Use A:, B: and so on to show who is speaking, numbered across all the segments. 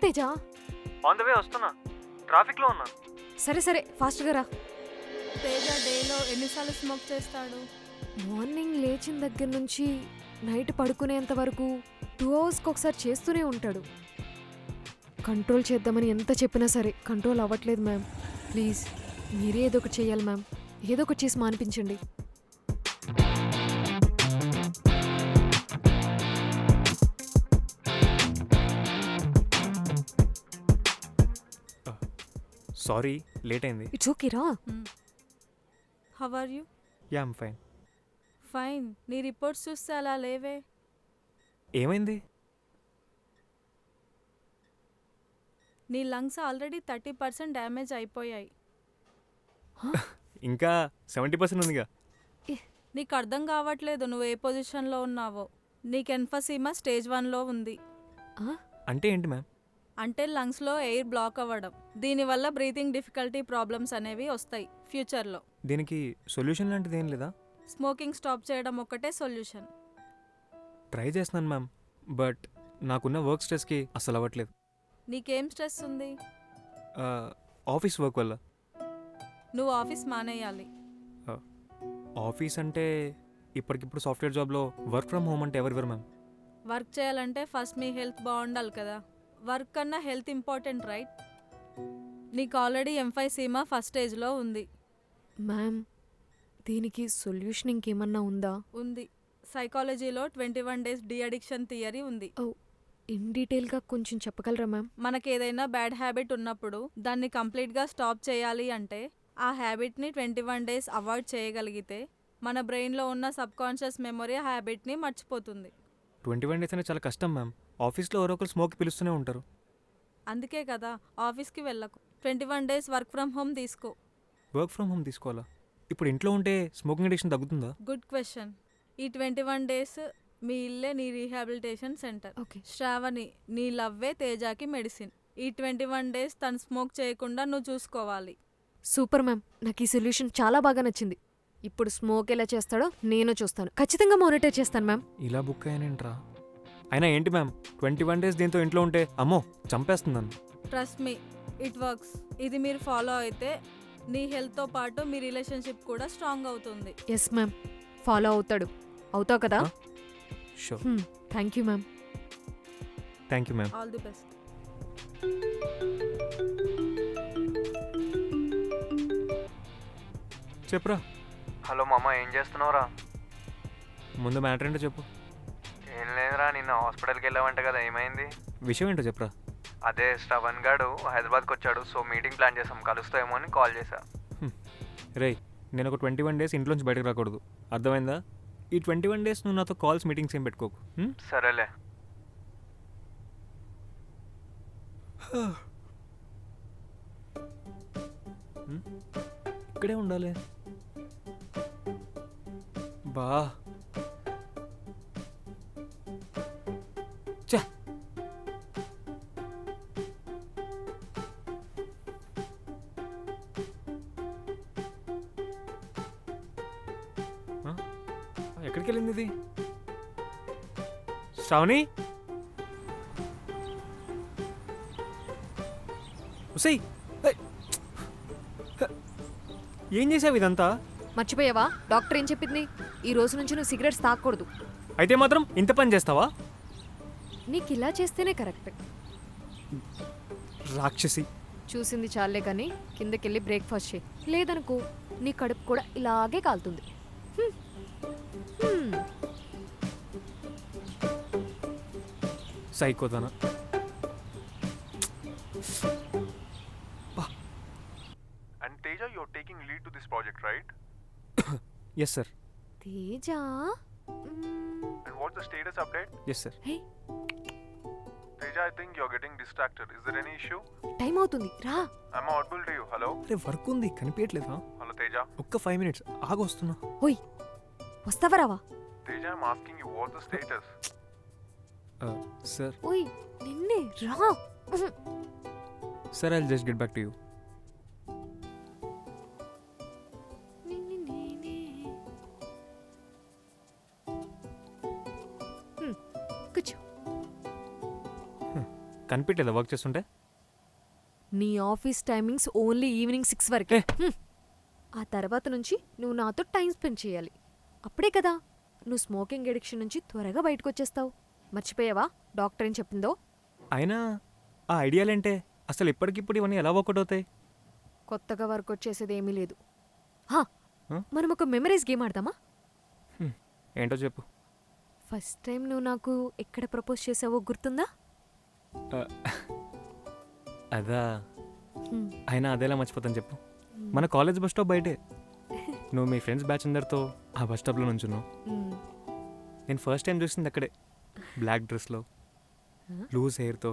A: Teja?
B: On the way వస్తున్నా, ట్రాఫిక్లో ఉన్నా.
A: సరే సరే ఫాస్ట్గా రా.
C: తేజ డేలో ఎన్నిసార్లు స్మోక్ చేస్తాడు?
A: మార్నింగ్ లేచిన దగ్గర నుంచి నైట్ పడుకునేంత వరకు 2 అవర్స్కి ఒకసారి చేస్తూనే ఉంటాడు. కంట్రోల్ చేద్దామని ఎంత చెప్పినా సరే కంట్రోల్ అవ్వట్లేదు మ్యామ్. ప్లీజ్ మీరే ఏదో ఒకటి చెయ్యాలి మ్యామ్. ఏదో ఒకటి చేసి మానిపించండి.
B: సారీ, లేట్ అయింది.
A: ఇట్స్ ఓకే రా.
C: How are you?
B: Yeah I'm fine.
C: Fine. నీ రిపోర్ట్స్ చూస్తే అలా లేవే.
B: ఏమైంది?
C: నీ లంగ్స్ ఆల్రెడీ 30% డ్యామేజ్ అయిపోయాయి.
B: ఇంకా 70% ఉందిగా.
C: నీకు అర్థం కావట్లేదు నువ్వు ఏ పొజిషన్లో ఉన్నావో. నీకు ఎంఫసీమా స్టేజ్ 1లో ఉంది.
B: అంటే ఏంటి మ్యామ్?
C: అంటే లంగ్స్లో ఎయిర్ బ్లాక్ అవ్వడం. దీనివల్ల బ్రీతింగ్ డిఫికల్టీ ప్రాబ్లమ్స్ అనేవి వస్తాయి ఫ్యూచర్లో.
B: దీనికి సొల్యూషన్ లాంటిది ఏం లేదా?
C: స్మోకింగ్ స్టాప్ చేయడం ఒక్కటే సొల్యూషన్.
B: ట్రై చేస్తున్నాను మ్యామ్, బట్ నాకున్న వర్క్ స్ట్రెస్కి అస్సలు అవ్వట్లేదు.
C: నీకేం స్ట్రెస్ ఉంది?
B: ఆఫీస్ వర్క్ వల్ల.
C: నువ్వు ఆఫీస్ మానేయాలి.
B: ఆఫీస్ అంటే ఇప్పటికిప్పుడు సాఫ్ట్వేర్ జాబ్లో వర్క్ ఫ్రమ్ హోమ్ అంటే ఎవరివరు మ్యామ్?
C: వర్క్ చేయాలంటే ఫస్ట్ మీ హెల్త్ బాగుండాలి కదా. వర్క్ కన్నా హెల్త్ ఇంపార్టెంట్ రైట్? నీకు ఆల్రెడీ ఎంఫైసీమా ఫస్ట్ స్టేజ్లో ఉంది.
A: మ్యామ్ దీనికి సొల్యూషన్ ఇంకేమన్నా ఉందా?
C: ఉంది. సైకాలజీలో 21 days డీ అడిక్షన్ థియరీ ఉంది.
A: ఓ ఇన్ డీటెయిల్గా కొంచెం చెప్పగలరా మ్యామ్?
C: మనకేదైనా బ్యాడ్ హ్యాబిట్ ఉన్నప్పుడు దాన్ని కంప్లీట్గా స్టాప్ చేయాలి అంటే ఆ హ్యాబిట్ని 21 days అవాయిడ్ చేయగలిగితే మన బ్రెయిన్లో ఉన్న సబ్కాన్షియస్ మెమొరీ ఆ హ్యాబిట్ని మర్చిపోతుంది.
B: 21 days అంటే చాలా కష్టం మ్యామ్. ఆఫీస్లో ఎవరో ఒకరు స్మోక్ పిలుస్తూనే ఉంటారు.
C: అందుకే కదా ఆఫీస్కి వెళ్ళకు. 21 days వర్క్ ఫ్రమ్ హోమ్ తీసుకో.
B: వర్క్ ఫ్రమ్ హోమ్ తీసుకోవాలా? ఇప్పుడు ఇంట్లో ఉంటే స్మోకింగ్ అడిక్షన్ తగ్గుతుందా?
C: Good question. ఈ 21 days మీ ఇల్లే నీ రీహాబిలిటేషన్ సెంటర్.
A: ఓకే.
C: శ్రావణి, నీ లవ్వే తేజాకి మెడిసిన్. ఈ 21 days తను స్మోక్ చేయకుండా నువ్వు చూసుకోవాలి.
A: సూపర్ మ్యామ్, నాకు ఈ సొల్యూషన్ చాలా బాగా నచ్చింది. ఇప్పుడు స్మోక్ ఎలా చేస్తాడో నేను చూస్తాను. ఖచ్చితంగా మానిటర్ చేస్తాను మ్యామ్.
B: ఇలా బుక్ అయ్యానేంట్రా? అయినా ఏంటి మ్యామ్ 21 days దీంతో ఇంట్లో ఉంటే అమ్మో చంపేస్తుందని.
C: Trust me, it works. ఇది మీరు ఫాలో అయితే నీ హెల్త్తో పాటు మీ రిలేషన్షిప్ కూడా స్ట్రాంగ్ అవుతుంది.
A: ఎస్ మ్యామ్, ఫాలో అవుతాడు. అవుతావు కదా?
B: Sure.
A: Thank you ma'am.
B: Thank you ma'am.
C: All the best.
B: చెప్పురా.
D: హలో మామ, ఏం చేస్తున్నావురా?
B: ముందు మ్యాటర్ ఏంటో చెప్పు.
D: ఏం లేదురా, నిన్న హాస్పిటల్కి వెళ్ళావంట కదా, ఏమైంది?
B: విషయం ఏంటో చెప్పురా.
D: అదే శ్రవణ్ గాడు హైదరాబాద్కి వచ్చాడు, సో మీటింగ్ ప్లాన్ చేసాం, కలుస్తాయేమో అని కాల్ చేశా.
B: రేయ్, నేను ఒక 21 days ఇంట్లోంచి బయటకు రాకూడదు, అర్థమైందా? ఈ 21 days నువ్వు నాతో కాల్స్ మీటింగ్స్ ఏం పెట్టుకోకు.
D: సరేలే.
B: ఇక్కడే ఉండాలి బా. చా ఎక్కడికి వెళ్ళింది ఇది? శ్రావణి, ఉసై, ఏం చేసావు ఇదంతా?
A: మర్చిపోయావా డాక్టర్ ఏం చెప్పింది? ఈ రోజు నుంచి నువ్వు సిగరెట్స్ తాగకూడదు.
B: అయితే మాత్రం ఇంత పని చేస్తావా?
A: నీకు ఇలా చేస్తేనే కరెక్ట్.
B: రాక్షసి.
A: చూసింది చాలే కానీ కిందకెళ్ళి బ్రేక్ఫాస్ట్ చేయి. లేదనుకో నీ కడుపు కూడా ఇలాగే కాలుతుంది.
B: సైకోదానా.
D: And Teja, you're taking lead to this project, right?
B: Yes sir.
A: Teja.
D: And what's the status update?
B: Yes sir.
A: Hey,
D: Teja, I think you're getting distracted. Is there any issue?
A: Time అవుతుంది రా.
D: I'm audible to you. Hello?
B: అరే work ఉంది, కనిపించట్లేదా?
D: Hello, Teja.
B: ఒక్క 5 minutes ఆగు, వస్తున్నా.
A: ఓయ్ వస్తావా రావా?
D: Teja, I'm asking you, what's the status?
B: Sir.
A: ఓయ్ నిన్నే రా.
B: Sir, I'll just get back to you.
A: కూర్చో.
B: కనిపించలేదా వర్క్ చేస్తుంటే?
A: నీ ఆఫీస్ టైమింగ్స్ ఓన్లీ ఈవినింగ్ 6 వరకే. ఆ తర్వాత నుంచి నువ్వు నాతో టైం స్పెండ్ చేయాలి. అప్పుడే కదా నువ్వు స్మోకింగ్ ఎడిక్షన్ నుంచి త్వరగా బయటకు వచ్చేస్తావు. మర్చిపోయావా డాక్టర్ ఏం చెప్పిందో?
B: అయినా ఆ ఐడియాలేంటే అసలు ఇప్పటికిప్పుడు ఇవన్నీ ఎలా వర్కౌట్ అవుతాయి?
A: కొత్తగా వర్క్ వచ్చేసేది ఏమీ లేదు. హా,
B: హ?
A: మనం ఒక మెమరీస్ గేమ్ ఆడదామా?
B: ఏంటో చెప్పు.
A: ఫస్ట్ టైం నువ్వు నాకు ఎక్కడ ప్రపోజ్ చేసావో గుర్తుందా?
B: అదా?
A: హ్మ్.
B: అయినా అదేలా మర్చిపోతాను చెప్పు. మన కాలేజ్ బస్ స్టాప్ బయటే నువ్వు మీ ఫ్రెండ్స్ బ్యాచ్ అందరితో ఆ బస్ స్టాప్లో నుంచున్నావు.
A: హ్మ్.
B: నేను ఫస్ట్ టైం చూసింది అక్కడే. బ్లాక్ డ్రెస్లో, లూజ్ హెయిర్తో,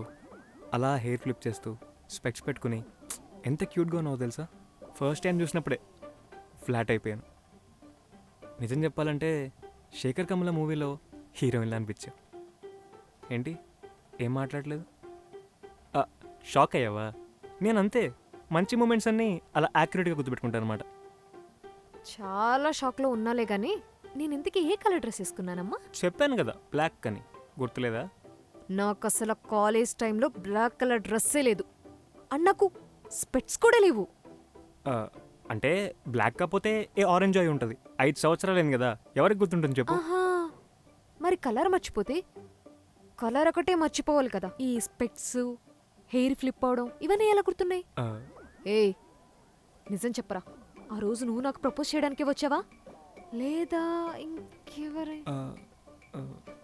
B: అలా హెయిర్ ఫ్లిప్ చేస్తూ, స్పెక్స్ పెట్టుకుని ఎంత క్యూట్గా ఉన్నావో తెలుసా. ఫస్ట్ టైం చూసినప్పుడే ఫ్లాట్ అయిపోయాను. నిజం చెప్పాలంటే శేఖర్ కమల మూవీలో హీరోయిన్లా అనిపించావు. ఏంటి ఏం మాట్లాడలేదు? షాక్ అయ్యావా? నేను అంతే, మంచి మూమెంట్స్ అన్నీ అలా యాక్యురేట్గా గుర్తుపెట్టుకుంటాను అనమాట.
A: చాలా షాక్లో ఉన్నాలే గాని నేను ఇంతకీ ఏ కలర్ డ్రెస్ వేసుకున్నానమ్మా?
B: చెప్పాను కదా బ్లాక్ అని, గుర్తులేదా?
A: నాకు అసలు కాలేజ్ టైంలో బ్లాక్ కలర్ డ్రెస్సే లేదు. అన్నకు స్పెట్స్ కూడా లేవు.
B: ఆ, అంటే బ్లాక్ కాకపోతే ఏ ఆరెంజ్ అయి ఉంటుంది. 5 సంవత్సరాలు అయింది కదా, ఎవరికి గుర్తుంటుంది చెప్పు.
A: ఆహా, మరి కలర్ మర్చిపోతే కలర్ ఒకటే మర్చిపోవాలి కదా. ఈ స్పెట్స్, హెయిర్ ఫ్లిప్ అవడం ఇవన్నీ ఎలా గుర్తున్నాయి?
B: ఆ,
A: ఏయ్, నిజం చెప్పరా, ఆ రోజు నువ్వు నాకు ప్రపోజ్ చేయడానికి వచ్చావా లేదా ఇంకెవరై?
B: ఆ, ఆ,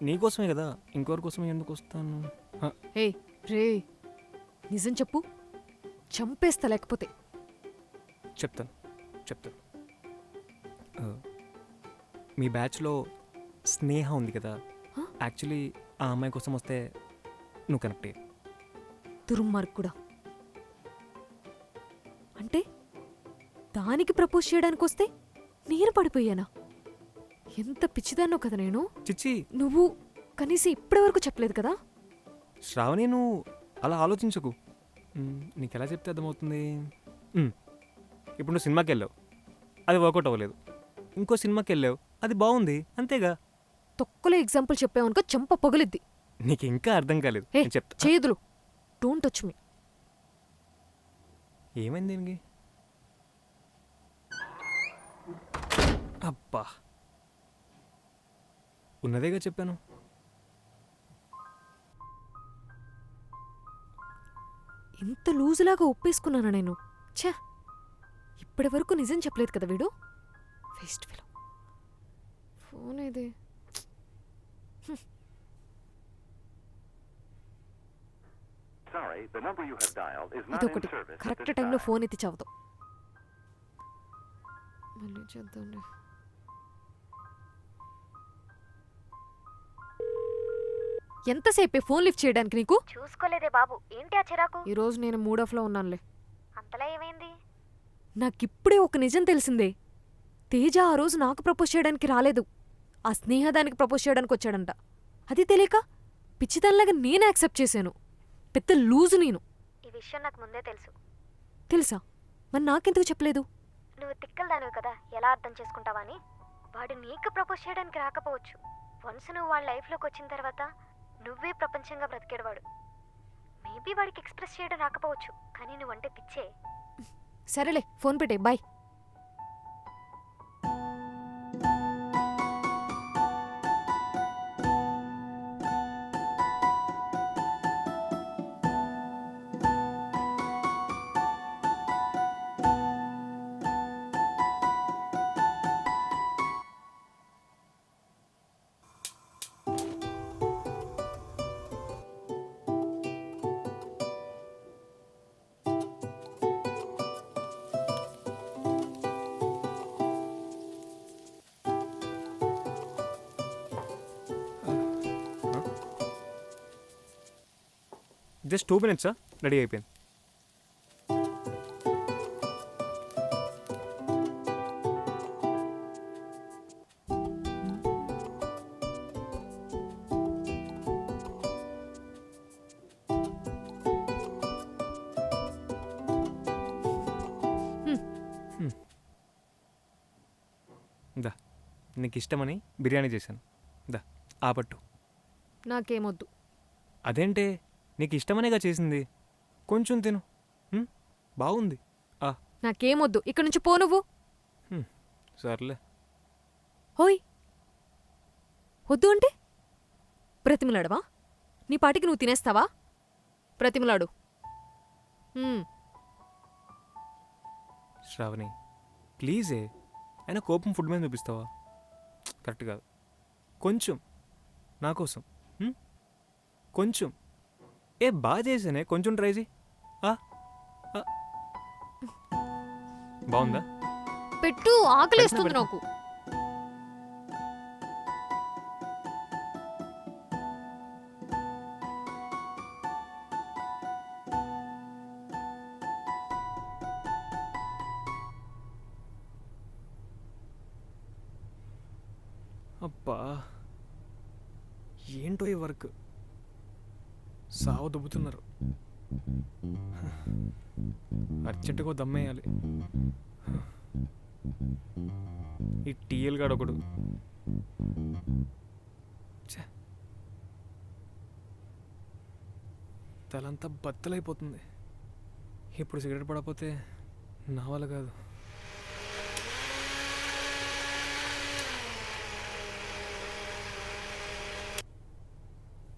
B: నీకోసమే కదా, ఇంకొకరి కోసమే ఎందుకు వస్తాను? ఆ,
A: ఏయ్ రే, నిజం చెప్పు, చంపేస్తా లేకపోతే.
B: చెప్తాను. ఆ, మీ బ్యాచ్లో స్నేహ ఉంది కదా,
A: హ?
B: యాక్చువల్లీ ఆ అమ్మాయి కోసం వస్తే నువ్వు కనెక్ట్ అయ్యి.
A: దుర్మార్గుడా, అంటే దానికి ప్రపోజ్ చేయడానికి వస్తే నేను పడిపోయానా? ఎంత పిచ్చిదాన్నో కదా నేను.
B: చిచ్చి
A: నువ్వు కనీసం ఇప్పటివరకు చెప్పలేదు కదా.
B: శ్రావణి, నువ్వు అలా ఆలోచించకు. నీకు ఎలా చెప్తే అర్థమవుతుంది? ఇప్పుడు నువ్వు సినిమాకి వెళ్ళావు, అది వర్కౌట్ అవ్వలేదు. ఇంకో సినిమాకి వెళ్ళావు, అది బాగుంది, అంతేగా.
A: తొక్కలో ఎగ్జాంపుల్ చెప్పావనుకో చంప పగులిద్ది.
B: నీకు ఇంకా అర్థం కాలేదు.
A: ఏ
B: నేను చెప్తా.
A: చేదులు, డోంట్ టచ్ మీ.
B: ఏమైంది దీనికి? అబ్బా, ఉన్నదేగా చెప్పాను.
A: ఇంత లూజులాగా ఒప్పేసుకున్నానా నేను? ఛా, ఇప్పటి వరకు నిజం చెప్పలేదు కదా వీడు. Waste fellow. ఫోన్ ఇది.
E: Sorry, the number you have dialed is not in
A: ఇదొకటి
E: service at
A: కరెక్ట్
E: this
A: టైంలో
E: time.
A: ఫోన్ ఎత్తి చావదు. మళ్ళీ చేద్దాంలే. ఎంతసేపే ఫోన్ లిఫ్ట్ చేయడానికి నీకు?
F: చూసుకోలేదే బాబు, ఏంటి ఆ చిరాకు?
A: ఈరోజు నేను మూడ్ ఆఫ్లో ఉన్నానులే.
F: అంతలా ఏమైంది?
A: నాకిప్పుడే ఒక నిజం తెలిసిందే. తేజ ఆ రోజు నాకు ప్రపోజ్ చేయడానికి రాలేదు, ఆ స్నేహ దానికి ప్రపోజ్ చేయడానికి వచ్చాడంట. అది తెలియక పిచ్చిదానిలాగా నేను యాక్సెప్ట్ చేశాను. పెద్ద లూజు నేను.
F: ఈ విషయం నాకు ముందే తెలుసు.
A: తెలుసా? మరి నాకెందుకు చెప్పలేదు?
F: నువ్వు తిక్కలు దానివి కదా, ఎలా అర్థం చేసుకుంటావని. వాడు నీకు ప్రపోజ్ చేయడానికి రాకపోవచ్చు. వన్స్ నువ్వు వాళ్ళ లైఫ్లోకి వచ్చిన తర్వాత నువ్వే ప్రపంచంగా బ్రతికేవాడు. మేబీ వాడికి ఎక్స్ప్రెస్ చేయడం రాకపోవచ్చు, కానీ నువ్వంటే పిచ్చే.
A: సరేలే, ఫోన్ పెట్టే, బాయ్.
B: జస్ట్ 2 minutes రెడీ అయిపోయింది. దా, నీకు ఇష్టమని బిర్యానీ చేశాను. దా, ఆ పట్టు.
A: నాకేమొద్దు.
B: అదేంటే నీకు ఇష్టమనేగా చేసింది, కొంచెం తిను. బాగుంది.
A: నాకేమొద్దు, ఇక్కడ నుంచి పో నువ్వు.
B: సర్లే.
A: హోయ్, వద్దు అంటే ప్రతిమలాడవా? నీ పాటికి నువ్వు తినేస్తావా? ప్రతిమలాడు.
B: శ్రావణి ప్లీజే, అయినా కోపం ఫుడ్ మీద చూపిస్తావా? కరెక్ట్ కాదు. కొంచెం నా కోసం కొంచెం. బాగా చేసానే, కొంచెం ట్రై చేయి. బాగుందా?
A: పెట్టు, ఆకలిస్తుంది
B: పెడతా.
A: నాకు.
B: అబ్బా, ఏంటో ఈ వర్క్, సావ దుబ్బుతున్నారు. అర్జెంటుగా దమ్మేయాలి. ఈ టీఎల్ గాడు ఒకడు. ఛే, తలంతా బద్దలైపోతుంది. ఇప్పుడు సిగరెట్ పడకపోతే నా వల్ల కాదు.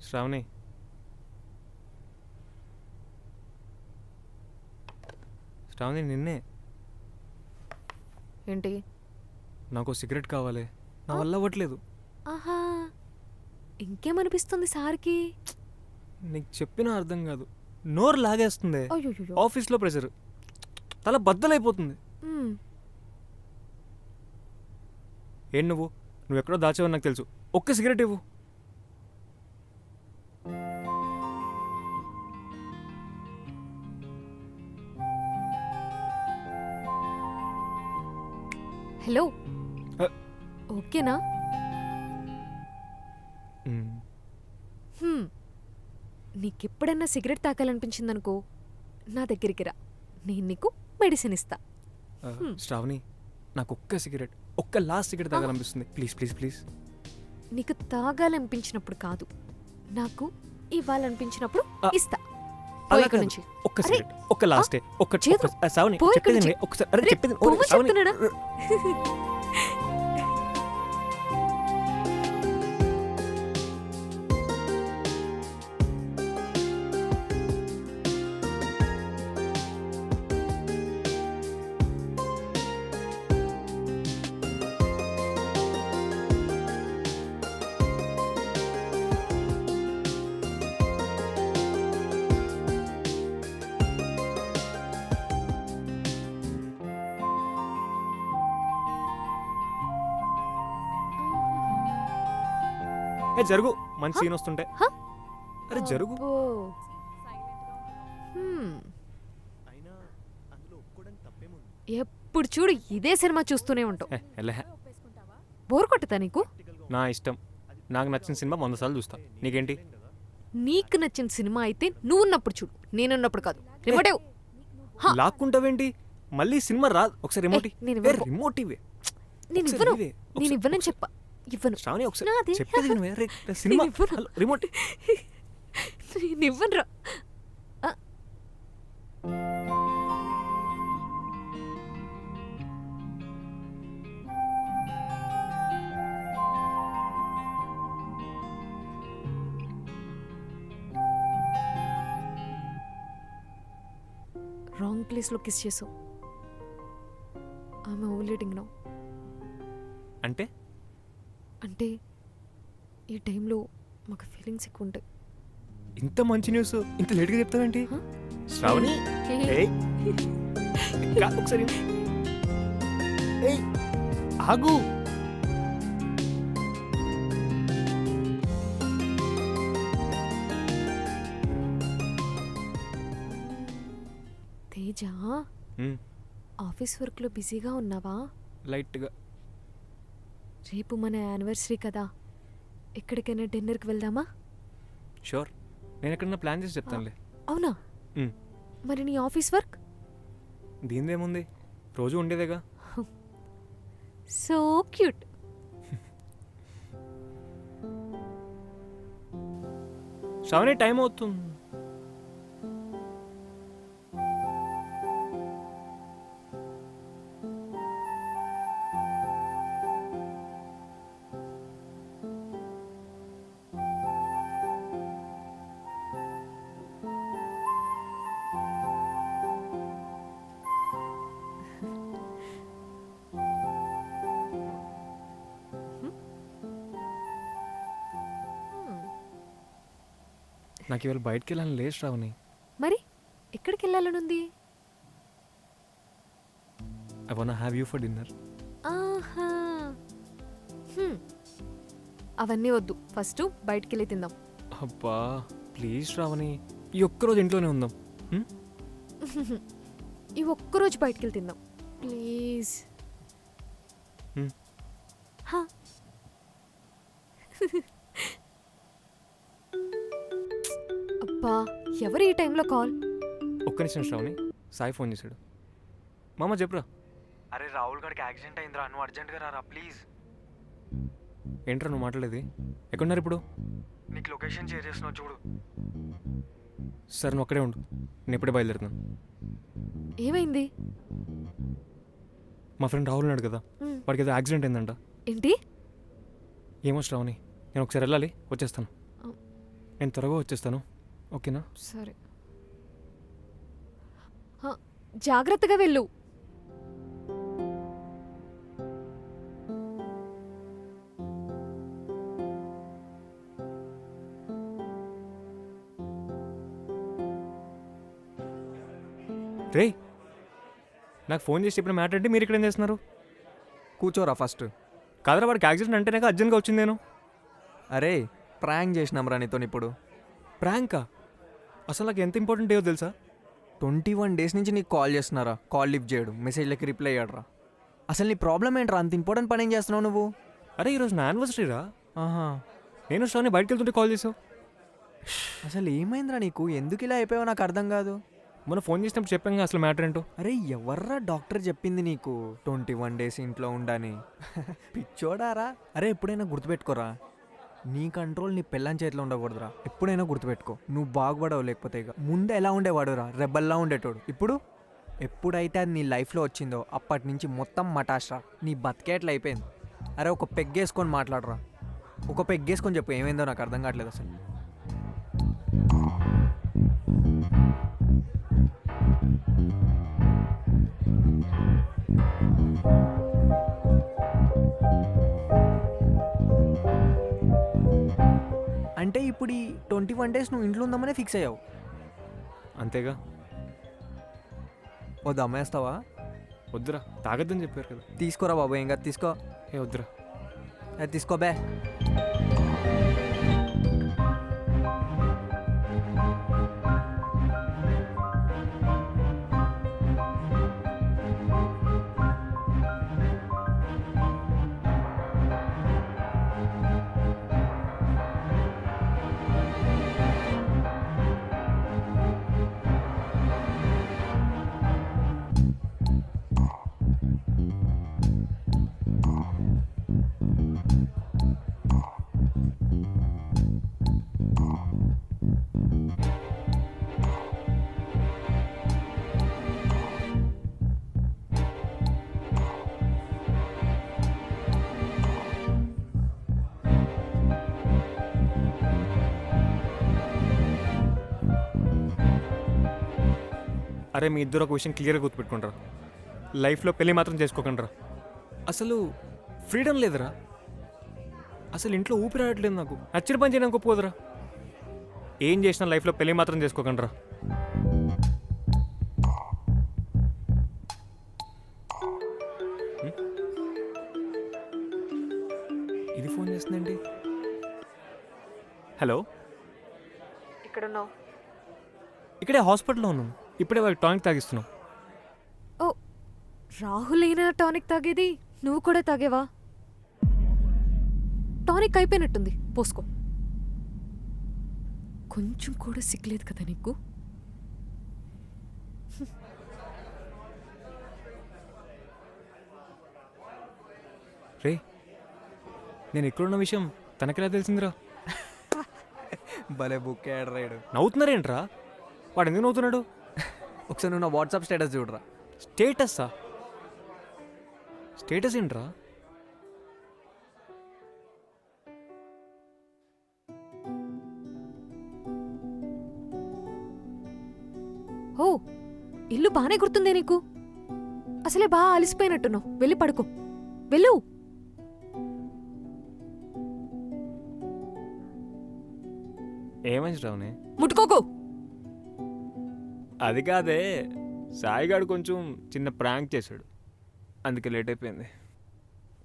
B: శ్రావణి, శ్రావణి నిన్నే.
A: ఏంటి?
B: నాకు సిగరెట్ కావాలి, నా వల్ల అవ్వట్లేదు.
A: ఆహా, ఇంకేమనిపిస్తుంది సార్కి?
B: నీకు చెప్పినా అర్థం కాదు, నోరు లాగేస్తుంది.
A: అయ్యో,
B: ఆఫీస్లో ప్రెషర్, తల బద్దలైపోతుంది. ఏం నువ్వు ఎక్కడో దాచావని నాకు తెలుసు. ఒక్క సిగరెట్ ఇవ్వు.
A: హలో, ఓకేనా? నీకెప్పుడన్నా సిగరెట్ తాకాలనిపించిందనుకో, నా దగ్గరికి రా, నేను నీకు మెడిసిన్ ఇస్తా.
B: శ్రావణి, నాకు ఒక్క సిగరెట్, ఒక్క లాస్ట్ సిగరెట్ తాగాలనిపిస్తుంది. Please please please.
A: నీకు తాగాలనిపించినప్పుడు కాదు, నాకు ఇవ్వాలనిపించినప్పుడు ఇస్తా.
B: అలా
A: ఇక్కడి
B: కాదు.
A: నుంచి.
B: ఒక్క సిగరెట్, ఒక్క లాస్టే, ఒక్క
A: చేతులు.
B: శ్రావణి
A: పో ఇక్కడి
B: చెప్పేది
A: నుంచి.
B: విను. ఒక్కసారి అరే
A: రే,
B: చెప్పేది
A: పొమ్మని
B: శ్రావణి.
A: చెప్తున్నానా?
B: జరుగు, మంచి సీన్ వస్తుంటే.
A: హ?
B: అరే జరుగు.
A: అబ్బో. ఎప్పుడు చూడు ఇదే సినిమా చూస్తూనే ఉంటావు. బోర్ కొట్టదా నీకు?
B: నా ఇష్టం, నాకు నచ్చిన సినిమా 100 సార్లు చూస్తా. నీకేంటి?
A: నీకు నచ్చిన సినిమా అయితే నువ్వున్నప్పుడు చూడు, నేనున్నప్పుడు కాదు. రిమోట్ ఇవ్వు. హ.
B: లాక్కుంటావేంటి? మళ్ళీ సినిమా రాదు. ఒకసారి రిమోట్
A: నేను ఇవ్వను.
B: రిమోట్ ఇవే.
A: నేను
B: ఒకసారి
A: ఇవ్వను.
B: ఇవే.
A: నేను
B: ఒకసారి-
A: ఇవ్వనని చెప్పా. ఇవ్వను.
B: శ్రావణి ఒకసారి
A: నాది.
B: చెప్పేది వినవే. సినిమా
A: నేను ఇవ్వను.
B: Hello, remote.
A: నేను ఇవ్వనురా. రాంగ్ ప్లేస్లో కిస్ చేసావు. ఆమె ఓవర్లేటింగ్ నౌ.
B: అంటే
A: అంటే ఈ టైంలో మాకు ఫీలింగ్స్ ఎక్కువ ఉంటాయి.
B: ఇంత మంచి న్యూస్ ఇంత లేట్గా చెప్తావేంటి?
A: హ?
B: శ్రావణి ఏయ్. ఒకసారి ఏయ్, ఆగు.
A: తేజ,
B: ఉమ్,
A: ఆఫీస్ వర్క్లో బిజీగా ఉన్నావా?
B: లైట్గా.
A: రేపు మన యానివర్సరీ కదా, ఎక్కడికైనా డిన్నర్కి వెళ్దామా?
B: షూర్, నేను ఎక్కడన్నా ప్లాన్ చేసి చెప్తానులే.
A: అవునా?
B: ఉమ్,
A: మరి నీ ఆఫీస్ వర్క్?
B: దీనిదేముంది, రోజు ఉండేదేగా.
A: So cute.
B: శ్రావణి టైం అవుతుంది. నాకు ఇవాళ బయటికి వెళ్ళాలని లేదు శ్రావణి.
A: మరి ఎక్కడికి వెళ్ళాలనుంది?
B: I want have you for dinner.
A: ఆహా. అవన్నీ వద్దు, ఫస్ట్ బయటికి వెళ్ళి తిందాం.
B: అబ్బా ప్లీజ్ శ్రావణి, ఈ ఒక్కరోజు ఇంట్లోనే ఉందాం.
A: ఈ ఒక్కరోజు బయటికి వెళ్ళి తిందాం ప్లీజ్.
B: Hmm.
A: హా. అబ్బా ఎవరు ఈ టైంలో కాల్?
B: ఒక్క నిమిషం శ్రావణి, సాయి ఫోన్ చేశాడు. మామ చెప్పురా.
D: అరే రాహుల్ గారికి యాక్సిడెంట్ అయిందిరా, నువ్వు అర్జెంట్గా రారా ప్లీజ్.
B: ఏంట్రా నువ్వు మాట్లాడేది? ఎక్కడున్నారు ఇప్పుడు?
D: నీకు లొకేషన్ షేర్ చేస్తున్నావు చూడు.
B: సరే నువ్వు అక్కడే ఉండు, నేను ఇప్పుడే బయలుదేరుతున్నాను.
A: ఏమైంది?
B: మా ఫ్రెండ్ రాహుల్ ఉన్నాడు కదా,
A: మ్.
B: వాడికి ఏదో యాక్సిడెంట్ అయిందంట.
A: ఏంటి?
B: ఏమో శ్రావణి, నేను ఒకసారి వెళ్ళాలి, వచ్చేస్తాను.
A: ఆ.
B: నేను త్వరగా వచ్చేస్తాను, ఓకేనా?
A: సరే. హ, జాగ్రత్తగా వెళ్ళు.
B: రే, నాకు ఫోన్ చేసి చెప్పిన మ్యాటర్ అంటే మీరు ఇక్కడ ఏం చేస్తున్నారు?
G: కూర్చోరా ఫస్ట్.
B: కాదరా, వాడికి యాక్సిడెంట్ అంటేనే అర్జెంట్గా వచ్చింది నేను.
G: అరే ప్రాంక్ చేసినాంరా నీతో ఇప్పుడు.
B: ప్రాంకా? అసలు నాకు ఎంత ఇంపార్టెంట్ ఏవో తెలుసా?
G: 21 days నుంచి నీకు కాల్ చేస్తున్నారా, కాల్ లిఫ్ట్ చేయడు, మెసేజ్లకి రిప్లై అయ్యాడరా. అసలు నీ ప్రాబ్లం ఏంట్రా, అంత ఇంపార్టెంట్ పని ఏం చేస్తున్నావు నువ్వు?
B: అరే ఈరోజు నా యానివర్సరీ రా.
G: ఆహా,
B: నేను శ్రావణి బయటకు వెళ్తుంటే కాల్ చేసావు.
G: అసలు ఏమైందిరా నీకు, ఎందుకు ఇలా అయిపోయావో నాకు అర్థం కాదు.
B: మొన్న ఫోన్ చేసినప్పుడు చెప్పాను అసలు మ్యాటర్ ఏంటో.
G: అరే ఎవర్రా డాక్టర్ చెప్పింది నీకు 21 days ఇంట్లో ఉండని? పిచ్చోడారా. అరే ఎప్పుడైనా గుర్తుపెట్టుకోరా, నీ కంట్రోల్ నీ పెళ్ళాం చేతిలో ఉండకూడదురా. ఎప్పుడైనా గుర్తుపెట్టుకో, నువ్వు బాగుపడవు లేకపోతే. ఇక ముందు ఎలా ఉండేవాడురా, రెబ్బల్లా ఉండేటోడు. ఇప్పుడు ఎప్పుడైతే అది నీ లైఫ్లో వచ్చిందో అప్పటి నుంచి మొత్తం మటాష్రా, నీ బతికేట్లు అయిపోయింది. అరే ఒక పెగ్గేసుకొని మాట్లాడరా, ఒక పెగ్గేసుకొని చెప్పు ఏమైందో, నాకు అర్థం కావట్లేదు అసలు. అంటే ఇప్పుడు ఈ 21 days నువ్వు ఇంట్లో ఉందామనే ఫిక్స్ అయ్యావు?
B: అంతేగా.
G: ఓ దమ్మేస్తావా?
B: వద్దురా, తాగొద్దని చెప్పారు కదా.
G: తీసుకోరా బాబు, ఏం కాదు తీసుకో.
B: ఏ వద్దురా.
G: అది తీసుకో బే.
B: అరే మీ ఇద్దరు ఒక విషయం క్లియర్గా గుర్తుపెట్టుకుంటారా, లైఫ్లో పెళ్ళి మాత్రం చేసుకోకండిరా. అసలు ఫ్రీడమ్ లేదురా, అసలు ఇంట్లో ఊపిరాడట్లేదు నాకు. నచ్చిన పని చేయడానికి ఒప్పుకోదురా. ఏం చేసినా లైఫ్లో పెళ్ళి మాత్రం చేసుకోకండిరా. ఇది ఫోన్ చేస్తుందండి. హలో,
A: ఇక్కడున్నావు?
B: ఇక్కడే హాస్పిటల్లో ఉన్నాను. ఇప్పుడే వాళ్ళకి టానిక్ తాగిస్తున్నాం.
A: ఓ, రాహుల్ అయినా టానిక్ తాగేది, నువ్వు కూడా తాగేవా? టానిక్ అయిపోయినట్టుంది, పోసుకో. కొంచెం కూడా సిగ్గులేదు కదా నీకు?
B: రే, నేను ఎక్కడున్న విషయం తనకెలా తెలిసిందిరా?
G: భలే బుక్ అయ్యాడు.
B: నవ్వుతున్నారేంట్రా? వాడు ఎందుకు నవ్వుతున్నాడు?
G: ఒకసారి నువ్వు నా వాట్సాప్ స్టేటస్ చూడరా.
B: స్టేటస్సా? స్టేటస్ ఏంట్రా?
A: ఓ, ఇల్లు బానే గుర్తుందే నీకు. అసలే బాగా అలసిపోయినట్టున్నావు, వెళ్ళి పడుకో. వెళ్ళు.
B: ఏమైంది శ్రావణి?
A: ముట్టుకోకు.
B: అది కాదే, సాయిగాడు కొంచెం చిన్న ప్రాంక్ చేశాడు, అందుకే లేట్ అయిపోయింది.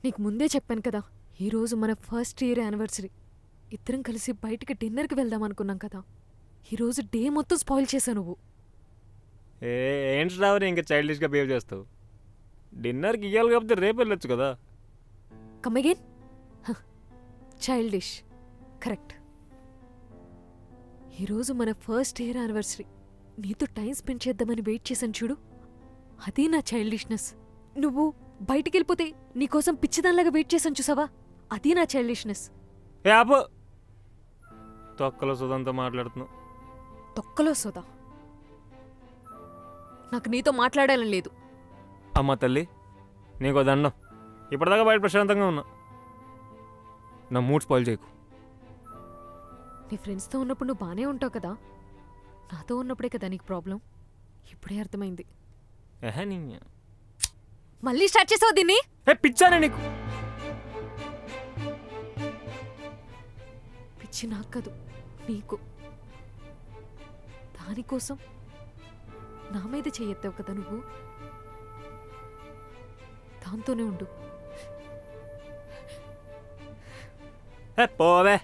A: నీకు ముందే చెప్పాను కదా, ఈరోజు మన ఫస్ట్ ఇయర్ యానివర్సరీ. ఇద్దరం కలిసి బయటికి డిన్నర్కి వెళ్దాం అనుకున్నాం కదా. ఈరోజు డే మొత్తం స్పాయిల్ చేశావు నువ్వు.
B: ఏంటి శ్రావణి ఇంకా చైల్డిష్గా బిహేవ్ చేస్తావు? డిన్నర్కి ఇవ్వాలి కాకపోతే రేపు వెళ్ళొచ్చు కదా.
A: Come again. చైల్డిష్. కరెక్ట్. ఈరోజు మన ఫస్ట్ ఇయర్ యానివర్సరీ. నీతో టైం స్పెండ్ చేద్దామని వెయిట్ చేశాను చూడు, అది నా చైల్డిష్నెస్. నువ్వు బయటికి వెళ్ళిపోతే నీకోసం పిచ్చిదానిలాగా వెయిట్ చేశాను చూసావా, అది నా చైల్డిష్నెస్.
B: ఏ ఆపు, తొక్కలో సుధంతో మాట్లాడుతున్నావు.
A: తొక్కలో సోదా. నాకు నీతో మాట్లాడాలని లేదు.
B: అమ్మ తల్లి, నీకో దండం. ఇప్పటిదాకా బయట ప్రశాంతంగా ఉన్నా, నా మూడ్ స్పాయిల్ చేయకు.
A: నీ ఫ్రెండ్స్తో ఉన్నప్పుడు నువ్వు బాగానే ఉంటావు కదా, నాతో ఉన్నప్పుడే కదా నీకు ప్రాబ్లం. ఇప్పుడే అర్థమైంది.
B: ఏహే నీ
A: మళ్ళీ స్టార్ట్ చేసావు దీన్ని.
B: పిచ్చానే నీకు.
A: పిచ్చి నాకు కాదు, నీకు. దానికోసం నా మీద చెయ్యెత్తావు కదా నువ్వు. దాంతోనే ఉండు.
B: పోవే.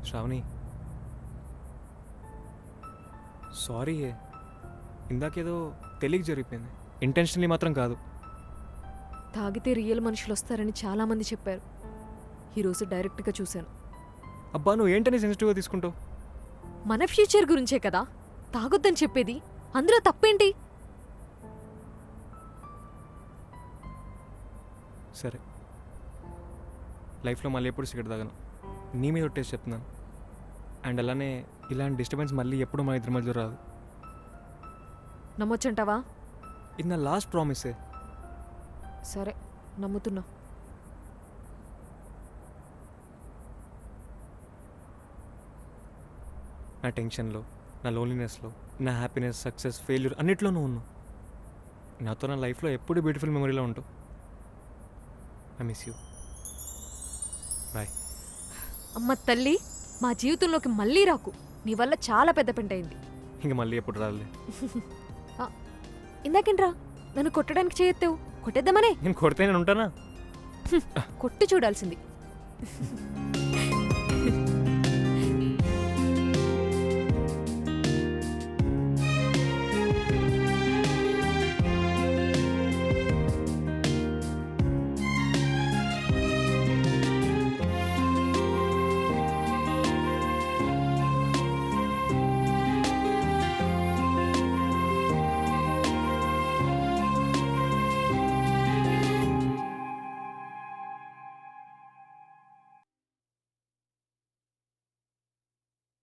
B: శ్రావణి, సారీ, ఇందాకేదో తెలియక జరిగిపోయింది, ఇంటెన్షనలీ మాత్రం కాదు.
A: తాగితే రియల్ మనుషులు వస్తారని చాలామంది చెప్పారు. ఈరోజు డైరెక్ట్గా చూశాను.
B: అబ్బా, నువ్వు ఏంటని సెన్సిటివ్గా తీసుకుంటావు?
A: మన ఫ్యూచర్ గురించే కదా తాగొద్దని చెప్పేది, అందులో తప్పేంటి?
B: సరే, లైఫ్లో మళ్ళీ ఎప్పుడు సిగరెట్ తాగను, నీ మీద ఒట్టేసి చెప్తున్నాను. అండ్ అలానే ఇలాంటి డిస్టర్బెన్స్ మళ్ళీ ఎప్పుడు మన ఇద్దరి మధ్యలో రాదు.
A: నమ్మొచ్చంటావా?
B: ఇది నా లాస్ట్ ప్రామిసే.
A: సరే, నమ్ముతున్నా.
B: నా టెన్షన్లో, నా లోన్లీనెస్లో, నా హ్యాపీనెస్, సక్సెస్, ఫెయిల్యూర్ అన్నిట్లోనూ ఉన్నావు. నాతో నా లైఫ్లో ఎప్పుడు బ్యూటిఫుల్ మెమరీలో ఉంటావు. I miss you. బాయ్.
A: అమ్మ తల్లి, మా జీవితంలోకి మళ్ళీ రాకు. నీ వల్ల చాలా పెద్ద పెంట అయింది.
B: ఇంక మళ్ళీ ఎప్పుడు రాదులే.
A: ఇందాకేంట్రా నన్ను కొట్టడానికి చేయెత్తావు? కొట్టేద్దామనే.
B: నేను కొడితే నేను ఉంటానా?
A: కొట్టి చూడాల్సింది.